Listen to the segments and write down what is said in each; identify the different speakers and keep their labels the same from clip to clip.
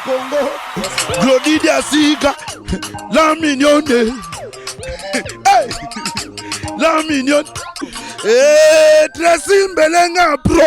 Speaker 1: Congo, Glody Diasiga, la mignonne, hey, la mignonne, et Tracy Belenga Pro.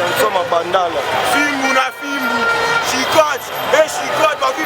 Speaker 2: Nous sommes en bandale. Fimbu na fimbu, chicote, et chicote, bah oui.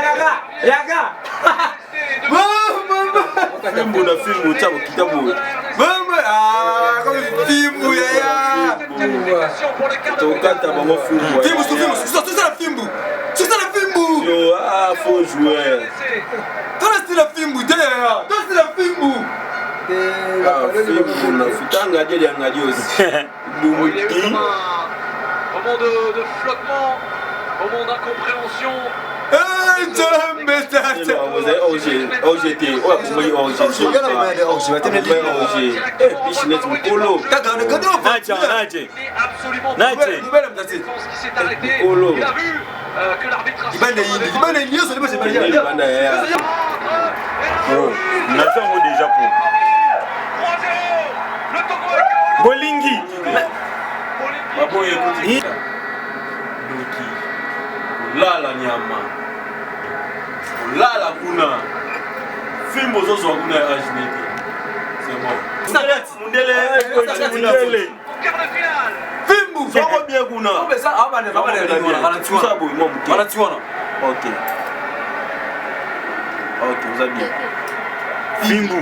Speaker 3: Yaga.
Speaker 2: Fimbu na fimbu chabo kitabu.
Speaker 3: Mama ah comme fimbu ya.
Speaker 2: Tokata bango fimbu.
Speaker 3: Fimbu c'est ça la fimbu. C'est ça la fimbu.
Speaker 2: Yo ah faut jouer.
Speaker 3: Toi c'est la fimbu derrière. Toi c'est la fimbu.
Speaker 2: Fimbu na futanga dia ngadi aussi.
Speaker 4: Moment de flottement, moment d'incompréhension.
Speaker 2: Lala nyama. Lala kuna. Fimbo zozo kuna ya ajinete. C'est bon. Mundele. Fimbo zoko bien kuna.
Speaker 3: Mais ça abane
Speaker 2: Ça boy moi muke. OK. OK, vous avez bien. Fimbu.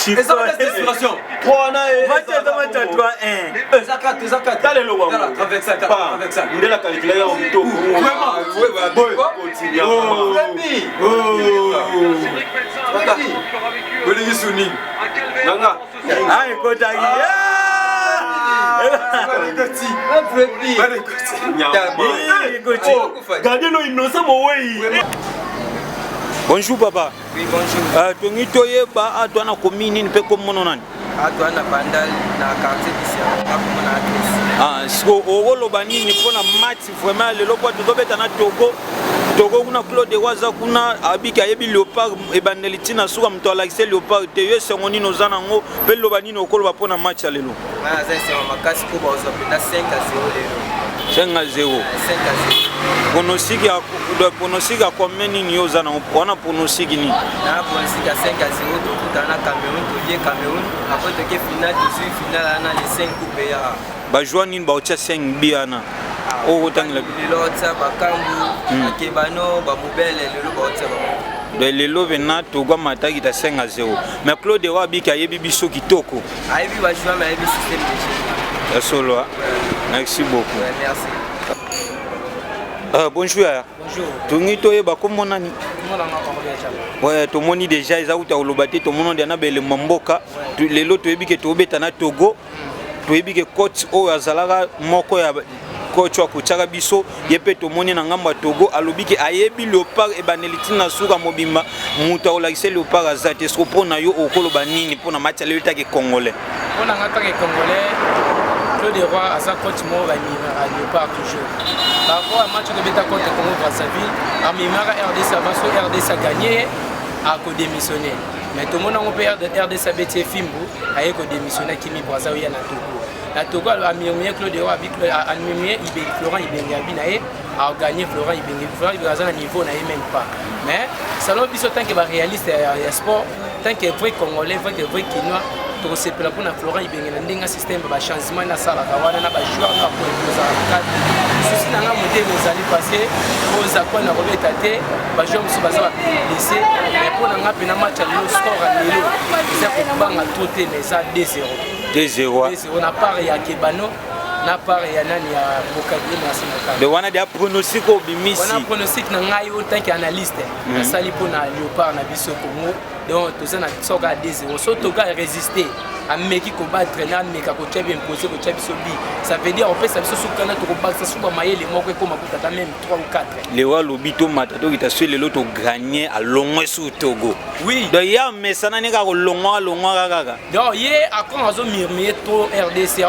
Speaker 3: Et ça va être inspiration.
Speaker 2: 3 na et
Speaker 3: 3-1. Zakat.
Speaker 2: Dale lo wa.
Speaker 3: Avec ça.
Speaker 2: Ndela calculer au bito.
Speaker 5: Bonjour papa.
Speaker 6: Oui, bonjour.
Speaker 5: Tongi toyeba atwana komini mpe komono nani?
Speaker 6: Atwana bandal na quartier ici akomona adresse.
Speaker 5: Siko oloba nini pona match vraiment lelo kwa tozobeta na Togo kuna Claude waza kuna abika yebi Léopard ebandeli tina suka mto alakise Léopard te yo sengoni nozana ngo pe loba nini okoloba pona match lelo.
Speaker 6: Wana zese makasi ko ba uzopenda 5-0 lelo.
Speaker 5: 5-0. Pronostic à combien nini ozana wana pronostic ni?
Speaker 6: Na pronostic à 5-0 to na Cameroun to vie Cameroun après to ke finale to finale na les 5 coupe ya.
Speaker 5: Ba joueur nini ba otia 5 biana. Oh tangla
Speaker 6: lelo tsa bakambu akebano ba mobile lelo ba tsa ba.
Speaker 5: De lelo vena Togo mataki ta 5-0. Mais Claude wabika yebi biso kitoko.
Speaker 6: Ayebi ba joueur mais ayebi système de jeu.
Speaker 5: Solo. Merci beaucoup.
Speaker 6: Ouais, merci.
Speaker 5: Bonjour.
Speaker 6: Bonjour.
Speaker 5: Tongi toyeba komona ni. Ouais, tout le monde déjà ils ont été tout le monde a belle mamboka. Les lots tu es bien que tu es na Togo. Tu es bien que coach au Azalaga moko ya coach wa kuchaka biso yepe tout le monde na ngamba Togo alobi ke ayebi Léopard e baneliti na suka mobimba muta olakise Léopard azate so pona yo okoloba nini pona match le take congolais.
Speaker 7: On a attaqué congolais. Claude Roy à sa coach mo va à Léopard toujours. Par rapport à match de bêta contre Congo Brazzaville, à Mimara RDC avant RDC a gagné à démissionner. Mais tout le monde a peur de RDC Bétier Fimbu a démissionné Kimi Brazzaville à Togo. La Togo a mis Claude Roy a mis Florent Ibengabi a gagné Florent Ibengabi à niveau n'a même pas. Mais ça n'a pas tant que réaliste et sport, tant que vrai congolais, vrai quinois. To se pela pour Florent Ibengela ndenga système ba changement na sala ka wana na ba joueur na ko poza cadre souci na ngamote mozali passé poza kwa na robeta te ba joueur musu baza ba laisser mais pour na ngape na match le score à lelo c'est ko banga toté mais ça 2-0 on a part ya Kebano na part ya nani ya Bokadi na Sinaka
Speaker 5: de wana dia pronostic obimisi
Speaker 7: wana pronostic na ngai en tant qu'analyste na sali pour na Léopard na biso Congo. Donc tout ça na soka 2-0 so Togo a résisté a meki combattre na meka ko tchabi imposer ko tchabi sobi ça veut dire on fait ça biso suka na to ko battre ça suba mayele moko ko makuta même 3 ou 4
Speaker 5: les wa lobito matato kita sur le lot gagner à longue sur Togo
Speaker 7: oui
Speaker 5: donc ya mesana ne ka ko longo kaka
Speaker 7: donc yé a quand azo murmurer trop RDC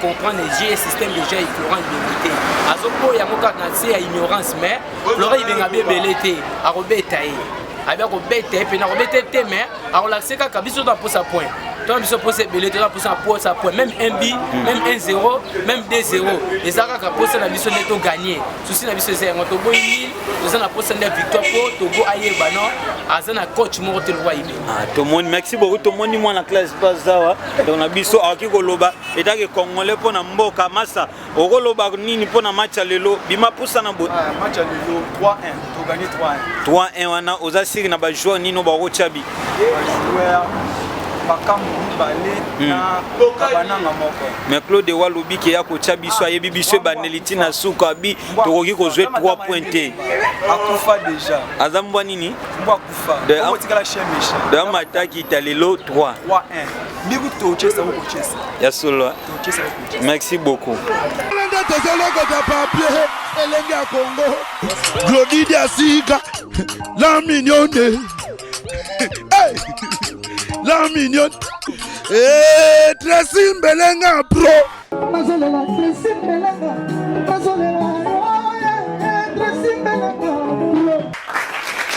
Speaker 7: comprendre les jeux système déjà il Florent Ibengité azo po ya moka na c'est ignorance mais Florent Ibengabi belete a robeta a bien robeta et puis na robeta mais a relaxer ka biso da pour sa point toi biso posa belé toi posa posa point même 1 but même 1-0 même 2-0 les araka posa na biso neto gagner souci na biso c'est ngoto boyi nous na posa na victoire pour Togo ayeba non azana coach moko te lwa ibe
Speaker 5: to moni merci beaucoup to moni moi na classe bazawa donc na biso aki koloba etake congolais pona mboka masa okoloba nini pona match lelo bima posa na
Speaker 2: match lelo 3-1 to gagner 3-1
Speaker 5: wana oza siri na ba joueur nino ba rochabi
Speaker 2: joueur bakambu mibale na bananga moko
Speaker 5: mais Claude walobi ke ya kocha biso ayebi biso baneliti na suka bi tokoki kozwe 3 points
Speaker 2: akufa déjà
Speaker 5: azambwa nini
Speaker 2: mbwa kufa
Speaker 5: de
Speaker 2: tikala chemisha
Speaker 5: de mataki talelo 3-1
Speaker 2: biku to chesa ko chesa
Speaker 5: ya solo merci beaucoup
Speaker 1: Landa tozaloko ta papier elenge ya Congo Glody Diasiga la mignonne hey la mignonne Tracy Mbelenga pro